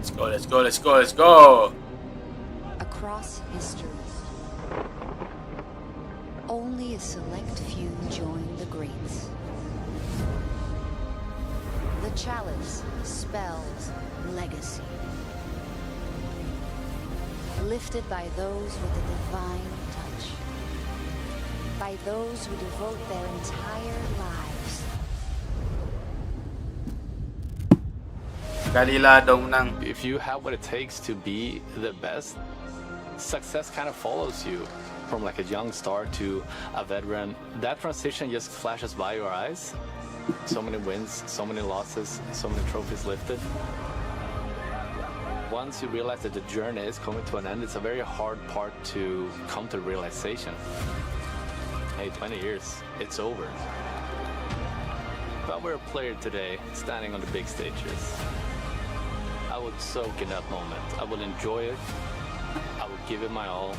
Let's go, let's go, let's go, let's go. Across history, only a select few join the greats. The chalice spells legacy, lifted by those with a divine touch, by those who devote their entire lives. Galila daw ng If you have what it takes to be the best, success kind of follows you from like a young star to a veteran. That transition just flashes by your eyes. So many wins, so many losses, so many trophies lifted. Once you realize that the journey is coming to an end, it's a very hard part to come to realization. Hey, 20 years, it's over. If I were a player today, standing on the big stages, I would soak in that moment. I would enjoy it. I would give it my all.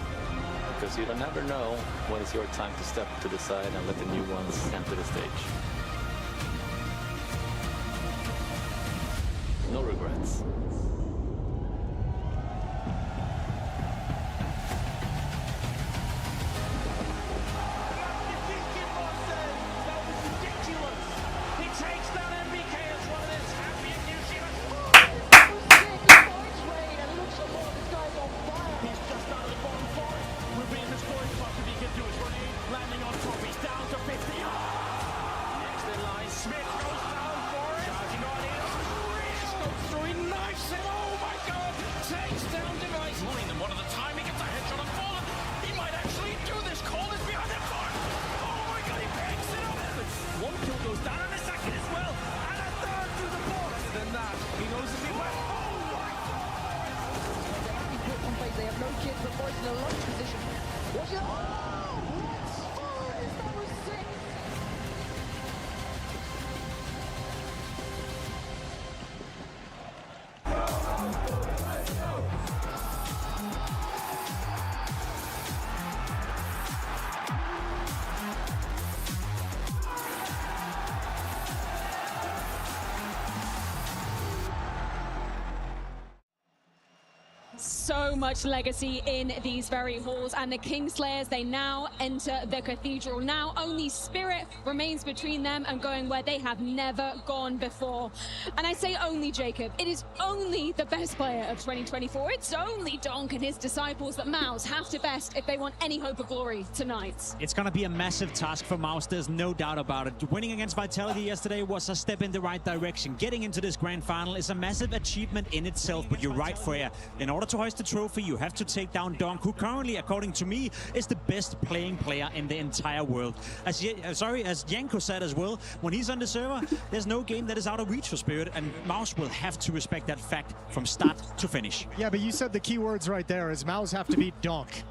Because you don't never know when it's your time to step to the side and let the new ones enter the stage. No regrets. They have no kids, but boys in a launch position. Watch it. That was sick. So much legacy in these very halls, and the Kingslayers, they now enter the cathedral. Now only Spirit remains between them and going where they have never gone before. And I say only, Jacob, it is only the best player of 2024. It's only Donk and his disciples that Mouz have to best if they want any hope of glory tonight. It's going to be a massive task for Mouz, there's no doubt about it. Winning against Vitality yesterday was a step in the right direction. Getting into this grand final is a massive achievement in itself, but you're right, Freya. In order to hoist the trophy, you have to take down Donk, who currently, according to me, is the best playing player in the entire world. As Yanko said as well, when he's on the server, there's no game that is out of reach for Spirit, and Mouz will have to respect that fact from start to finish. Yeah, but you said the key words right there is Mouz have to beat Donk.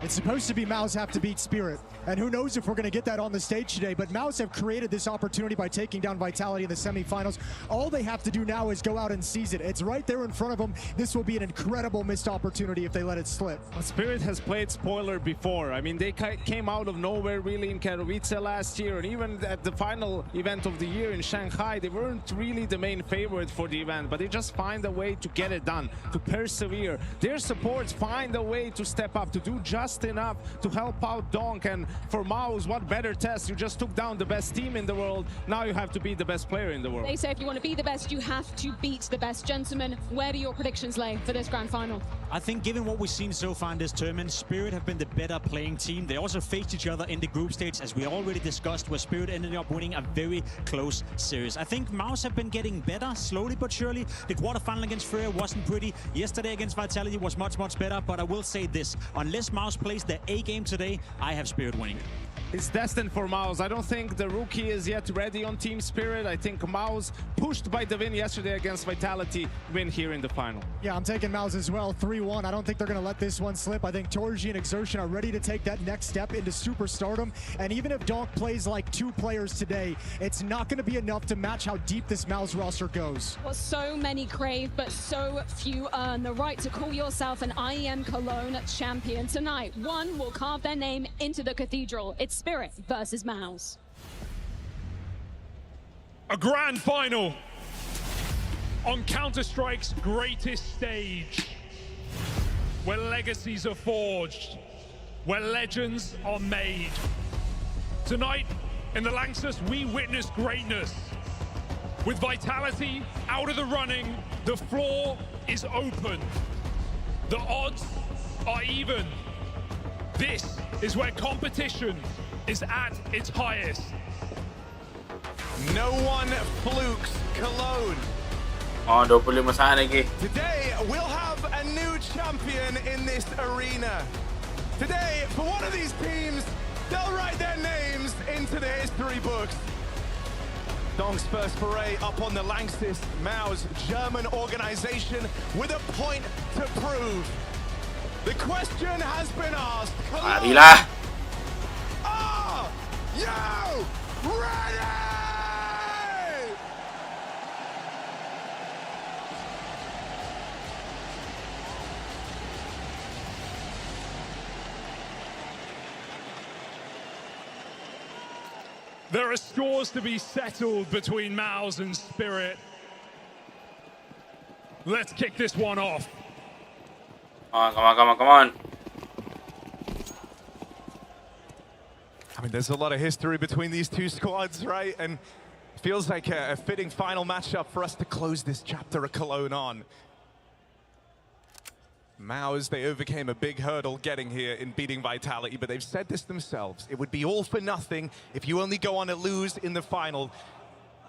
It's supposed to be Mouz have to beat Spirit. And who knows if we're going to get that on the stage today. But Mouz have created this opportunity by taking down Vitality in the semifinals. All they have to do now is go out and seize it. It's right there in front of them. This will be an incredible missed opportunity if they let it slip. Spirit has played spoiler before. I mean, they came out of nowhere really in Katowice last year. And even at the final event of the year in Shanghai, they weren't really the main favorite for the event. But they just find a way to get it done, to persevere. Their supports find a way to step up, to do just enough to help out Donk. And for Mouz, what better test? You just took down the best team in the world. Now you have to be the best player in the world. They say if you want to be the best, you have to beat the best. Gentlemen, where do your predictions lay for this grand final? I think given what we've seen so far in this tournament, Spirit have been the better playing team. They also faced each other in the group stage, as we already discussed, where Spirit ended up winning a very close series. I think Mouz have been getting better, slowly but surely. The quarterfinal against Freya wasn't pretty. Yesterday against Vitality was much, much better, but I will say this. Unless Mouz plays their A game today, I have Spirit winning. It's destined for Mouz. I don't think the rookie is yet ready on Team Spirit. I think Mouz, pushed by the win yesterday against Vitality, win here in the final. Yeah, I'm taking Mouz as well, 3-1. I don't think they're going to let this one slip. I think Torji and Exertion are ready to take that next step into superstardom. And even if Donk plays like two players today, it's not going to be enough to match how deep this Mouz roster goes. Well, so many crave, but so few earn the right to call yourself an IEM Cologne champion. Tonight, one will carve their name into the cathedral. It's Spirit versus Mouz. A grand final on Counter-Strike's greatest stage, where legacies are forged, where legends are made. Tonight, in the Lanxess, we witness greatness. With Vitality out of the running, the floor is open. The odds are even. This is where competition is at its highest. No one flukes Cologne. Oh, 25 sana lagi. Today, we'll have a new champion in this arena. Today, for one of these teams, they'll write their names into the history books. Donk's first foray up on the Lanxess, Mouz, German organization with a point to prove. The question has been asked. Marilah. Are you ready? There are scores to be settled between Mouz and Spirit. Let's kick this one off. Come on. I mean, there's a lot of history between these two squads, right? And it feels like a fitting final matchup for us to close this chapter of Cologne on. Mouz, they overcame a big hurdle getting here in beating Vitality, but they've said this themselves. It would be all for nothing if you only go on to lose in the final.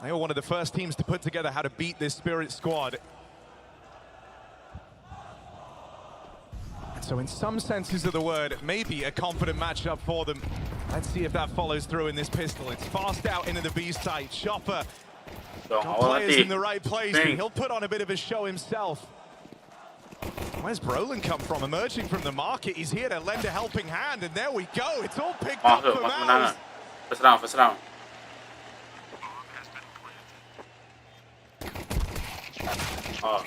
They were one of the first teams to put together how to beat this Spirit squad. And so in some senses of the word, maybe a confident matchup for them. Let's see if that follows through in this pistol. It's fast out into the B site. Chopper got players in the right place, and he'll put on a bit of a show himself. Where's Brolin come from? Emerging from the market. He's here to lend a helping hand, and there we go. It's all picked up for Mouz. First round. Oh.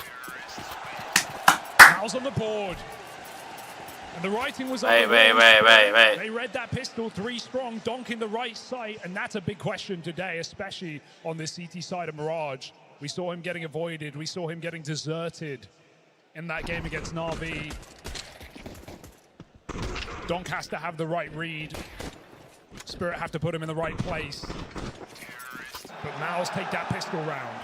Mouz on the board. And the writing was on the Wait. They read that pistol 3 strong, Donk in the right site, and that's a big question today, especially on the CT side of Mirage. We saw him getting avoided. We saw him getting deserted in that game against Na'Vi. Donk has to have the right read. Spirit have to put him in the right place. But Mouz take that pistol round.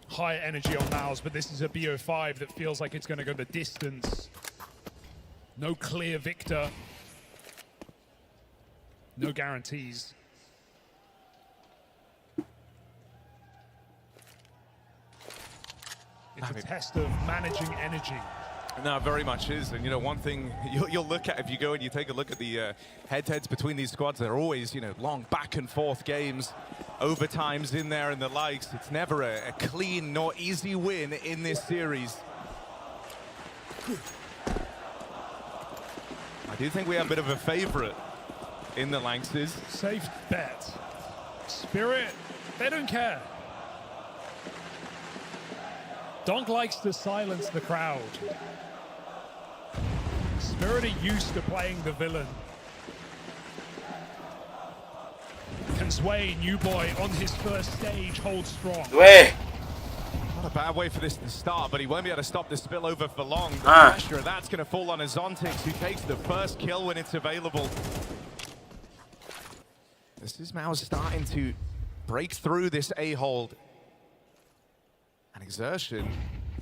High energy on Mouz, but this is a BO5 that feels like it's going to go the distance. No clear victor. No guarantees. It's a test of managing energy. No, very much is. And, you know, one thing you'll look at if you go and you take a look at the head-to-heads between these squads, they're always, you know, long back-and-forth games, overtimes in there and the likes. It's never a clean nor easy win in this series. I do think we have a bit of a favorite in the Lanxess. Safe bet. Spirit, they don't care. Donk likes to silence the crowd. Spirit are used to playing the villain. Can Sway, new boy, on his first stage, hold strong? Way. Not a bad way for this to start, but he won't be able to stop the spillover for long. The pressure, that's going to fall on Azontix, who takes the first kill when it's available. This is Mouz starting to break through this A-hold. And Exertion,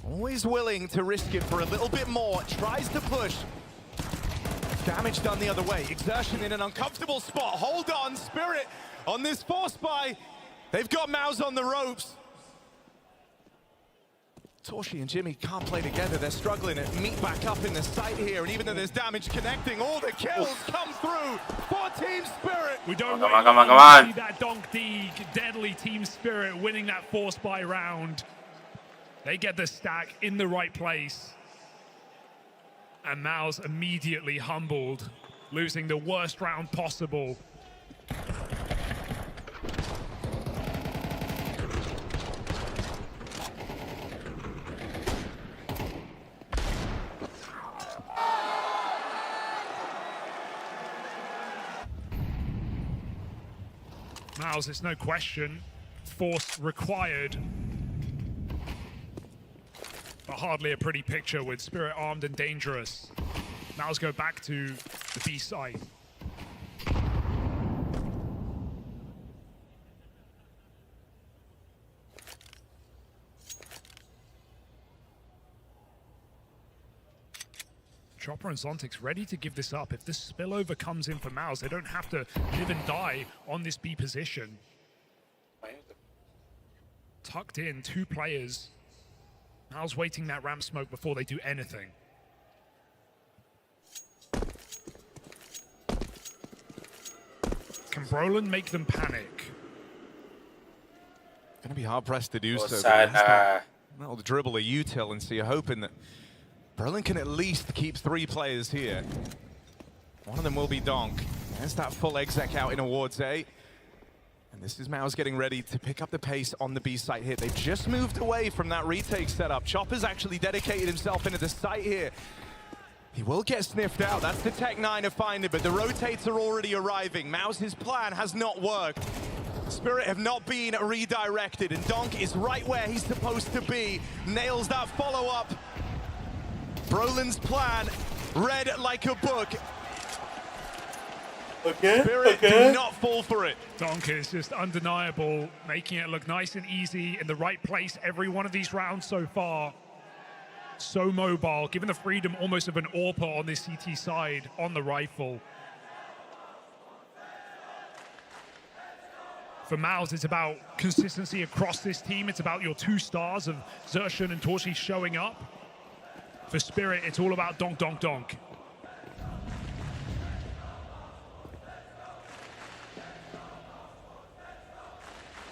always willing to risk it for a little bit more, tries to push. Damage done the other way. Exertion in an uncomfortable spot. Hold on, Spirit on this force buy. They've got Mouz on the ropes. Torshi and Jimmy can't play together. They're struggling to meet back up in the site here. And even though there's damage connecting, all the kills come through for Team Spirit. We don't come on. see that Donk Deeg, deadly Team Spirit winning that force buy round. They get the stack in the right place. And Mouz immediately humbled, losing the worst round possible. Mouz, it's no question. Force required. But hardly a pretty picture with Spirit armed and dangerous. Mouz go back to the B side. Chopper and Zontix ready to give this up. If this spillover comes in for Mouz, they don't have to live and die on this B position. Tucked in, 2 players. Mouz waiting that ramp smoke before they do anything. Can Brolin make them panic? Gonna be hard pressed to do so. Sad, That'll dribble a util, and so you're hoping that Brolin can at least keep 3 players here. One of them will be Donk. There's that full exec out in towards A. And this is Mouz getting ready to pick up the pace on the B site hit. They've just moved away from that retake setup. Chopper's actually dedicated himself into the site here. He will get sniffed out. That's the Tech 9 to find it, but the rotates are already arriving. Mouz's plan has not worked. Spirit have not been redirected, and Donk is right where he's supposed to be. Nails that follow-up. Brolin's plan, read like a book. Spirit do not fall for it. Donk is just undeniable, making it look nice and easy in the right place every one of these rounds so far. So mobile, given the freedom almost of an AWPer on this CT side on the rifle. For Mouz, it's about consistency across this team. It's about your 2 stars of Zershan and Torshi showing up. For Spirit, it's all about donk, donk, donk.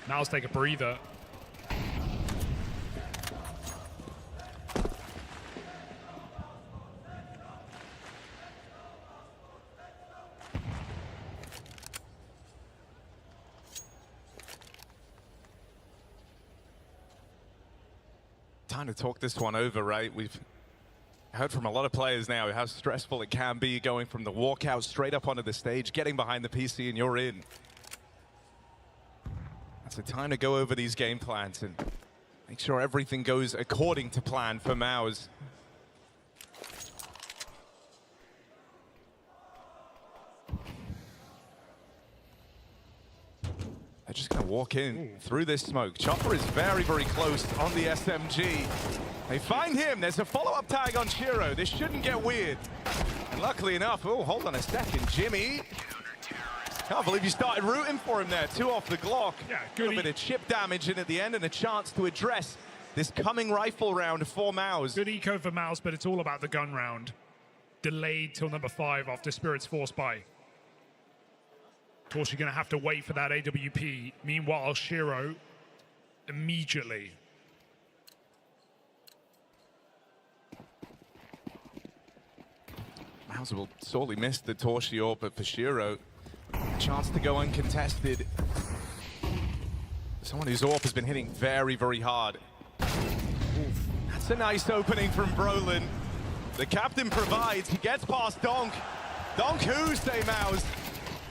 Mouz take a breather. Time to talk this one over, right? We've heard from a lot of players now how stressful it can be going from the walkout straight up onto the stage, getting behind the PC, and you're in. It's a time to go over these game plans and make sure everything goes according to plan for Mouz. They're just going to walk in through this smoke. Chopper is very, very close on the SMG. They find him. There's a follow-up tag on Shiro. This shouldn't get weird. And luckily enough, oh, hold on a second. Jimmy. Can't believe you started rooting for him there. 2 off the Glock. Yeah, good. A little bit of chip damage in at the end and a chance to address this coming rifle round for Mouz. Good eco for Mouz, but it's all about the gun round. Delayed till number 5 after Spirit's force buy. Of course, you're going to have to wait for that AWP. Meanwhile, Shiro immediately. Mouz will sorely miss the Torshi AWP, but for Shiro, a chance to go uncontested. Someone whose AWP has been hitting very, very hard. Oof. That's a nice opening from Brolin. The captain provides. He gets past Donk. Donk who, say Mouz?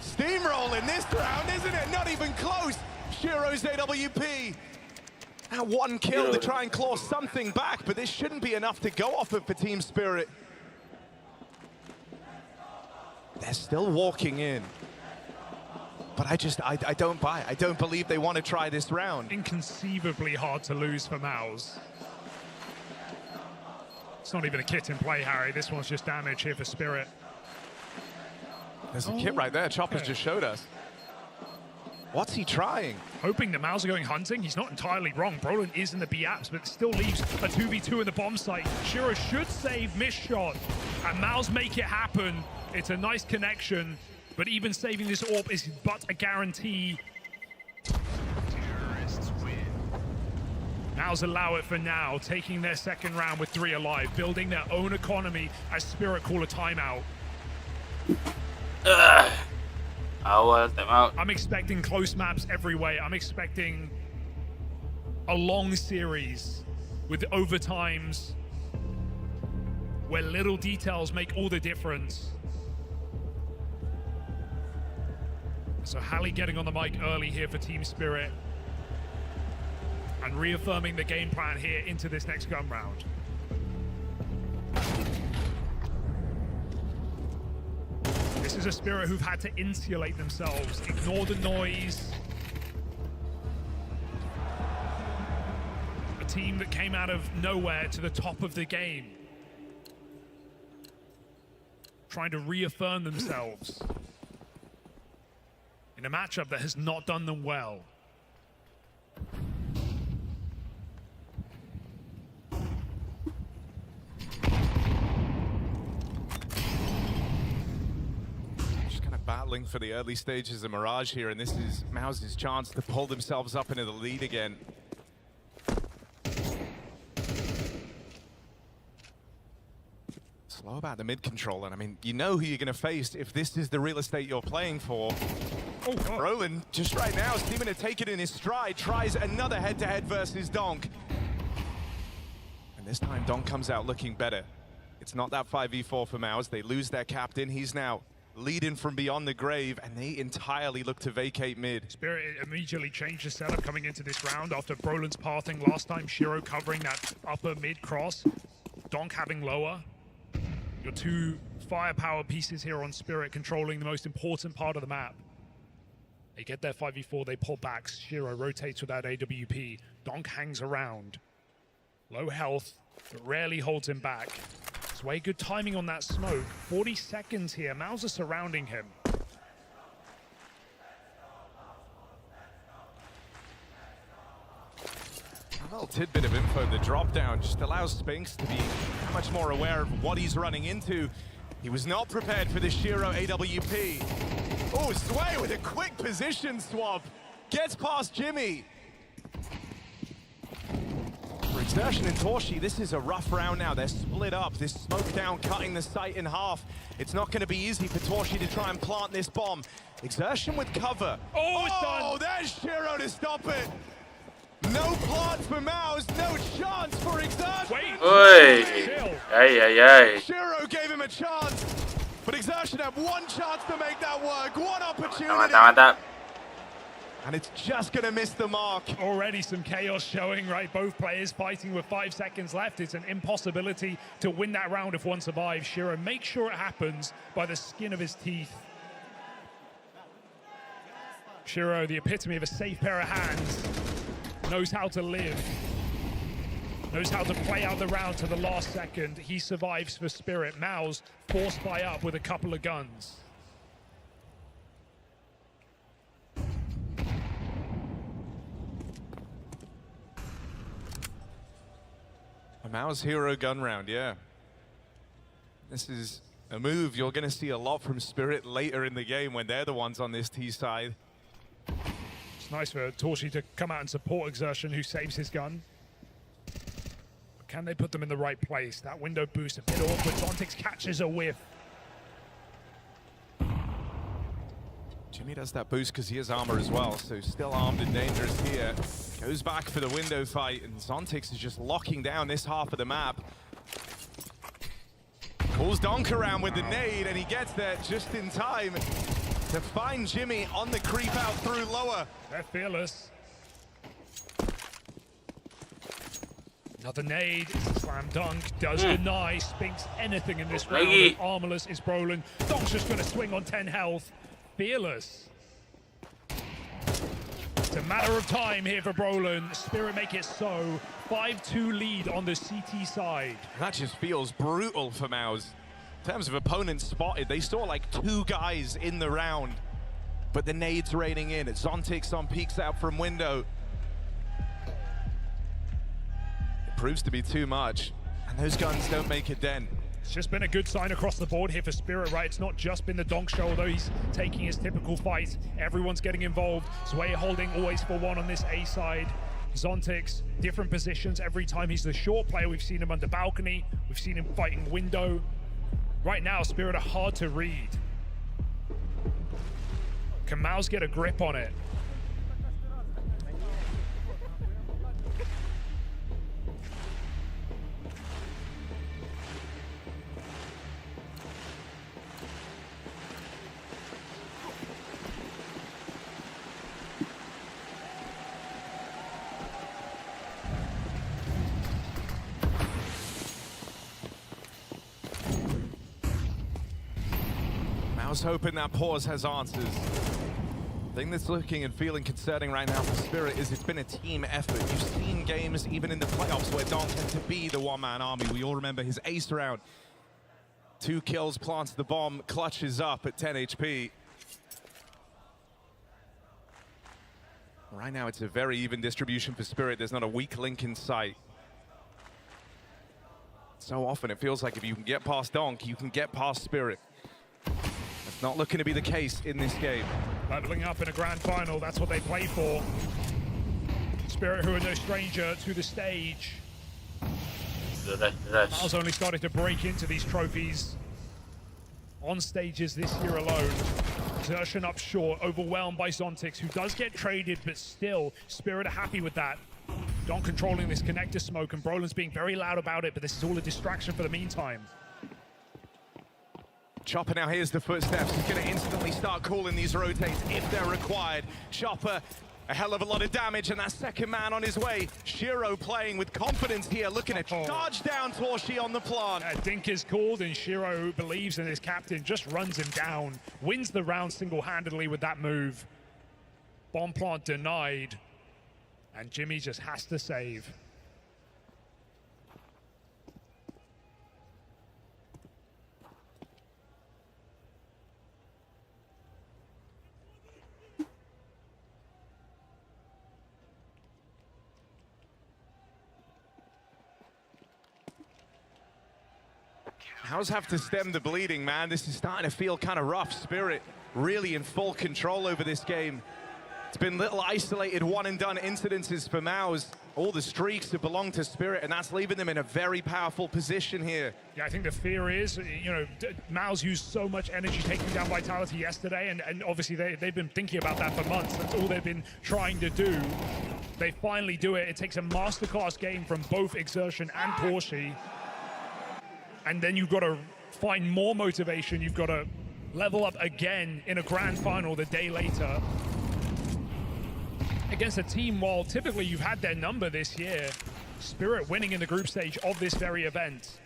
Steamrolling this round, isn't it? Not even close. Shiro's AWP. Now 1 kill to try and claw something back, but this shouldn't be enough to go off of for Team Spirit. They're still walking in. But I don't buy it. I don't believe they want to try this round. Inconceivably hard to lose for Mouz. It's not even a kit in play, Harry. This one's just damage here for Spirit. There's a kit right there. Chopper's just showed us. What's he trying? Hoping that Mouz are going hunting. He's not entirely wrong. Brolin is in the B apps, but it still leaves a 2v2 in the bomb site. Shiro should save miss shot, and Mouz make it happen. It's a nice connection, but even saving this AWP is but a guarantee. Terrorists win. Mouz allow it for now, taking their 2nd round with 3 alive, building their own economy as Spirit call a timeout. I'm expecting close maps every way. I'm expecting a long series with overtimes where little details make all the difference. So Halley getting on the mic early here for Team Spirit and reaffirming the game plan here into this next gun round. This is a Spirit who've had to insulate themselves, ignore the noise. A team that came out of nowhere to the top of the game, trying to reaffirm themselves in a matchup that has not done them well. Just kind of battling for the early stages of Mirage here, and this is Mouz's chance to pull themselves up into the lead again. Slow about the mid control, and I mean, you know who you're going to face if this is the real estate you're playing for. Oh, God. Roland, just right now, seeming to take it in his stride, tries another head-to-head versus Donk. And this time, Donk comes out looking better. It's not that 5v4 for Mouz. They lose their captain. He's now leading from beyond the grave, and they entirely look to vacate mid. Spirit immediately changed the setup coming into this round after Brolin's pathing last time. Shiro covering that upper mid cross. Donk having lower. Your two firepower pieces here on Spirit controlling the most important part of the map. They get their 5v4, they pull back. Shiro rotates with that AWP. Donk hangs around. Low health, but rarely holds him back. Sway, good timing on that smoke. 40 seconds here. Mouz are surrounding him. A little tidbit of info, the drop down just allows Spinks to be much more aware of what he's running into. He was not prepared for the Shiro AWP. Oh, Sway with a quick position swap. Gets past Jimmy. For Exertion and Torshi, this is a rough round now. They're split up. This smoke down cutting the site in half. It's not going to be easy for Torshi to try and plant this bomb. Exertion with cover. Oh, it's done. There's Shiro to stop it. No plot for Mouz, no chance for Exertion. Wait. Oi. Ay. Shiro gave him a chance, but Exertion had one chance to make that work, one opportunity. Mantap. And it's just gonna miss the mark. Already some chaos showing, right? Both players fighting with 5 seconds left. It's an impossibility to win that round if one survives. Shiro makes sure it happens by the skin of his teeth. Shiro, the epitome of a safe pair of hands. Knows how to live, knows how to play out the round to the last second. He survives for Spirit. Mouz forced by up with a couple of guns. A Mouz hero gun round, yeah. This is a move you're gonna see a lot from Spirit later in the game when they're the ones on this T side. It's nice for Torshi to come out and support Exertion, who saves his gun. But can they put them in the right place? That window boost a bit awkward. Zontix catches a whiff. Jimmy does that boost because he has armor as well, so still armed and dangerous here. Goes back for the window fight, and Zontix is just locking down this half of the map. Pulls Donk around with the nade, and he gets there just in time to find Jimmy on the creep out through lower. They're fearless. Another nade, it's a slam dunk, does deny Spinks anything in this round. Armorless is Brolin. Donk's just gonna swing on 10 health. Fearless. It's a matter of time here for Brolin. Spirit make it so. 5-2 lead on the CT side. That just feels brutal for Mouz. In terms of opponents spotted, they saw like 2 guys in the round, but the nades raining in. Zontix on peeks out from window. It proves to be too much, and those guns don't make a dent. It's just been a good sign across the board here for Spirit, right? It's not just been the Donk show, although he's taking his typical fight. Everyone's getting involved. Sway holding always for one on this A side. Zontix, different positions every time. He's the short player. We've seen him under balcony. We've seen him fighting window. Right now, Spirit are hard to read. Can Mouz get a grip on it? was hoping that pause has answers. The thing that's looking and feeling concerning right now for Spirit is it's been a team effort. You've seen games even in the playoffs where Donk had to be the one-man army. We all remember his ace round. 2 kills, plants the bomb, clutches up at 10 HP. Right now it's a very even distribution for Spirit. There's not a weak link in sight. So often it feels like if you can get past Donk, you can get past Spirit. That's not looking to be the case in this game. Leveling up in a grand final, that's what they play for. Spirit, who are no stranger to the stage. Miles only started to break into these trophies on stages this year alone. Exertion up short, overwhelmed by Zontix, who does get traded, but still, Spirit are happy with that. Don controlling this connector smoke, and Brolin's being very loud about it, but this is all a distraction for the meantime. Chopper now hears the footsteps. He's going to instantly start calling these rotates if they're required. Chopper, a hell of a lot of damage, and that second man on his way. Shiro playing with confidence here, looking to charge down Torshi on the plant. Dink is called, and Shiro, who believes in his captain, just runs him down. Wins the round single-handedly with that move. Bomb plant denied, and Jimmy just has to save. Hows have to stem the bleeding, man. This is starting to feel kind of rough. Spirit really in full control over this game. It's been little isolated one-and-done incidences for Mouz. All the streaks have belonged to Spirit, and that's leaving them in a very powerful position here. Yeah, I think the fear is, you know, Mouz used so much energy taking down Vitality yesterday, and obviously they've been thinking about that for months. That's all they've been trying to do. They finally do it. It takes a masterclass game from both Exertion and Torshi. And then you've got to find more motivation. You've got to level up again in a grand final the day later against a team, while typically you've had their number this year. Spirit winning in the group stage of this very event.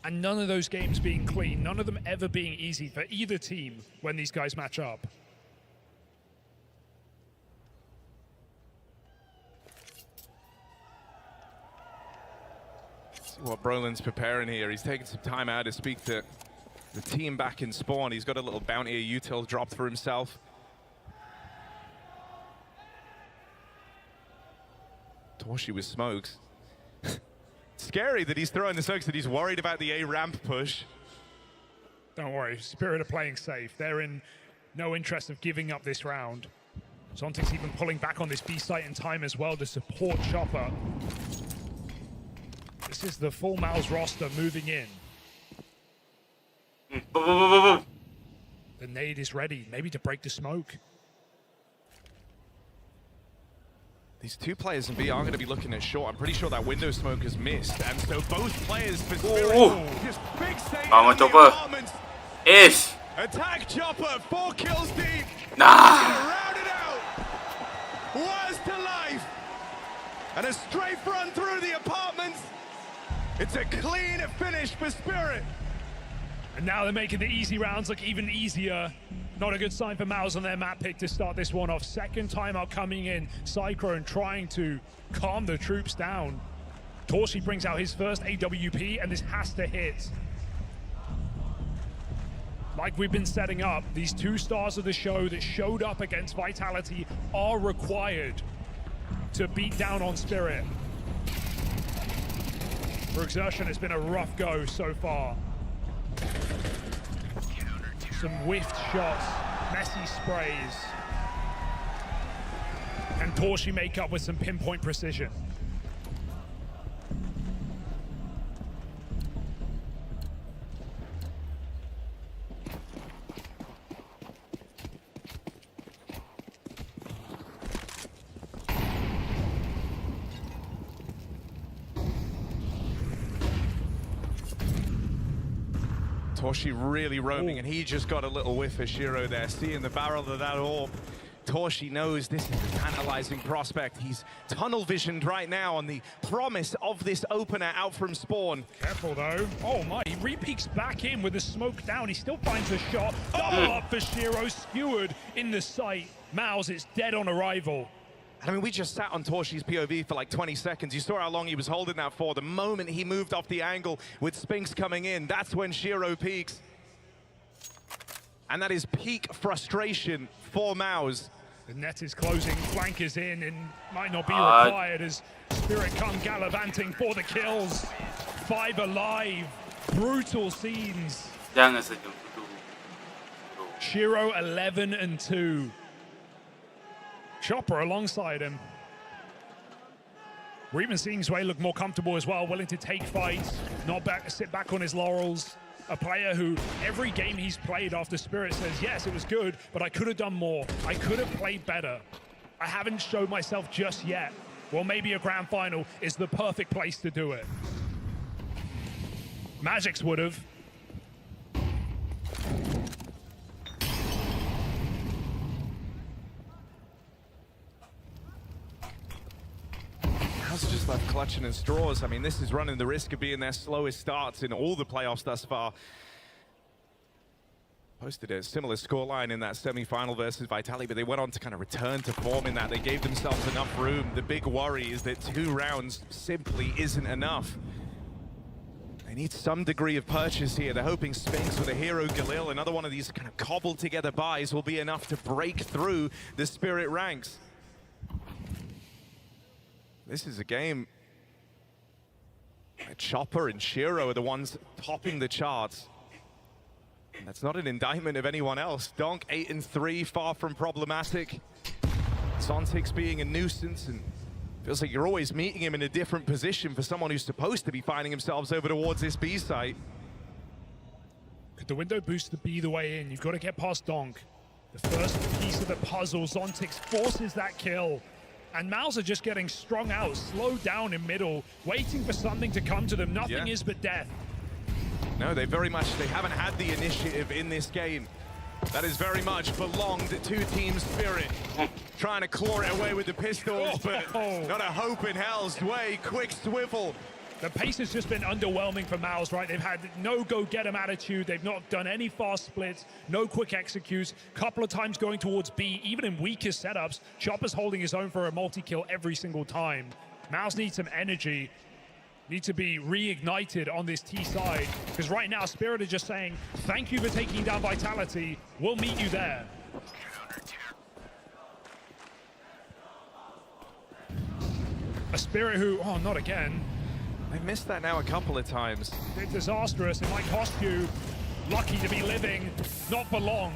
And none of those games being clean, none of them ever being easy for either team when these guys match up. What Brolin's preparing here. He's taking some time out to speak to the team back in spawn. He's got a little bounty, a util dropped for himself. Torshi with smokes. Scary that he's throwing the smokes, that he's worried about the A ramp push. Don't worry, Spirit are playing safe. They're in no interest of giving up this round. Zontix even pulling back on this B site in time as well to support Chopper. This is the full Mouz roster moving in. The nade is ready, maybe to break the smoke. These two players in B are going to be looking at short. I'm pretty sure that window smoke has missed. And so both players for Spirit just fixate on the apartments. Attack Chopper, 4 kills deep. Gonna round it out. Worst to life. And a strafe run through the apartments. It's a clean finish for Spirit. And now they're making the easy rounds look even easier. Not a good sign for Mouz on their map pick to start this one off. Second timeout coming in. Cyclone trying to calm the troops down. Torshi brings out his first AWP, and this has to hit. Like we've been setting up, these 2 stars of the show that showed up against Vitality are required to beat down on Spirit. For Exertion, it's been a rough go so far. Some whiffed shots, messy sprays. Can Torshi make up with some pinpoint precision? Torshi really roaming, and he just got a little whiff of Shiro there, seeing the barrel of that orb. Torshi knows this is a tantalizing prospect. He's tunnel visioned right now on the promise of this opener out from spawn. Careful though. Oh my, he re-peeks back in with the smoke down. He still finds a shot. Double up for Shiro, skewered in the sight. Mouz, it's dead on arrival. I mean, we just sat on Torshi's POV for like 20 seconds. You saw how long he was holding that for. The moment he moved off the angle with Spinks coming in, that's when Shiro peaks. And that is peak frustration for Mouz. The net is closing, flank is in, and might not be required as Spirit come gallivanting for the kills. 5 alive, brutal scenes. Jangan senyum dulu. Shiro 11 and 2. Chopper alongside him. We're even seeing Zwei look more comfortable as well, willing to take fights, not sit back on his laurels. A player who every game he's played after Spirit says, yes, it was good, but I could have done more. I could have played better. I haven't showed myself just yet. Well, maybe a grand final is the perfect place to do it. Magic's would have. Mouz just left clutching at straws. I mean, this is running the risk of being their slowest starts in all the playoffs thus far. Posted a similar scoreline in that semi-final versus Vitality, but they went on to kind of return to form in that. They gave themselves enough room. The big worry is that 2 rounds simply isn't enough. They need some degree of purchase here. They're hoping Spinks with a hero Galil, another one of these kind of cobbled together buys, will be enough to break through the Spirit ranks. This is a game where Chopper and Shiro are the ones topping the charts. And that's not an indictment of anyone else. Donk 8 and 3, far from problematic. Zontix being a nuisance, and feels like you're always meeting him in a different position for someone who's supposed to be finding themselves over towards this B site. Could the window booster be the way in? You've got to get past Donk. The first piece of the puzzle, Zontix forces that kill. And Mouz are just getting strung out, slowed down in middle, waiting for something to come to them. Nothing is but death. No, they haven't had the initiative in this game. That has very much belonged to Team Spirit. Trying to claw it away with the pistols, but not a hope in hell's way. Quick swivel. The pace has just been underwhelming for Mouz, right? They've had no go-get-em attitude. They've not done any fast splits, no quick executes. Couple of times going towards B, even in weakest setups. Chopper's holding his own for a multi-kill every single time. Mouz needs some energy, needs to be reignited on this T side, because right now Spirit are just saying, thank you for taking down Vitality. We'll meet you there. A Spirit who, oh, not again. They've missed that now a couple of times. It's disastrous. It might cost you. Lucky to be living, not for long.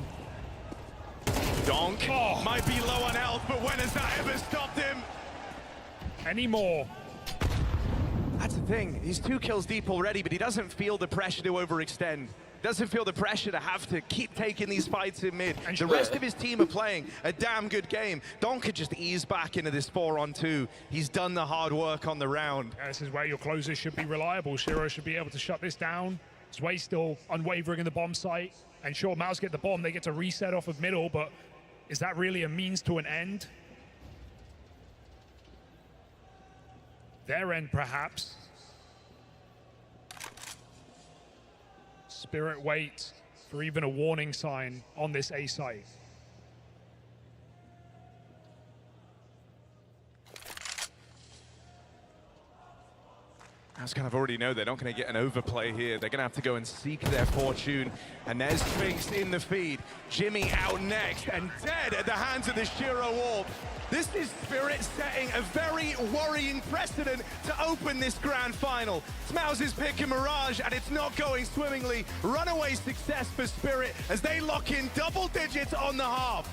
Donk might be low on health, but when has that ever stopped him? Anymore. That's the thing. He's 2 kills deep already, but he doesn't feel the pressure to overextend. Doesn't feel the pressure to have to keep taking these fights in mid. And the rest of his team are playing a damn good game. Donk could just ease back into this 4-on-2. He's done the hard work on the round. Yeah, this is where your closers should be reliable. Shiro should be able to shut this down. Zwei still unwavering in the bomb site. And sure, Mouz get the bomb. They get to reset off of middle, but is that really a means to an end? Their end, perhaps. Spirit waits for even a warning sign on this A site. Mouz kind of already know they're not going to get an overplay here. They're going to have to go and seek their fortune. And there's Spinks in the feed. Jimmy out next and dead at the hands of the Shiro Orb. This is Spirit setting a very worrying precedent to open this grand final. It's Mouz's pick and Mirage, and it's not going swimmingly. Runaway success for Spirit as they lock in double digits on the half.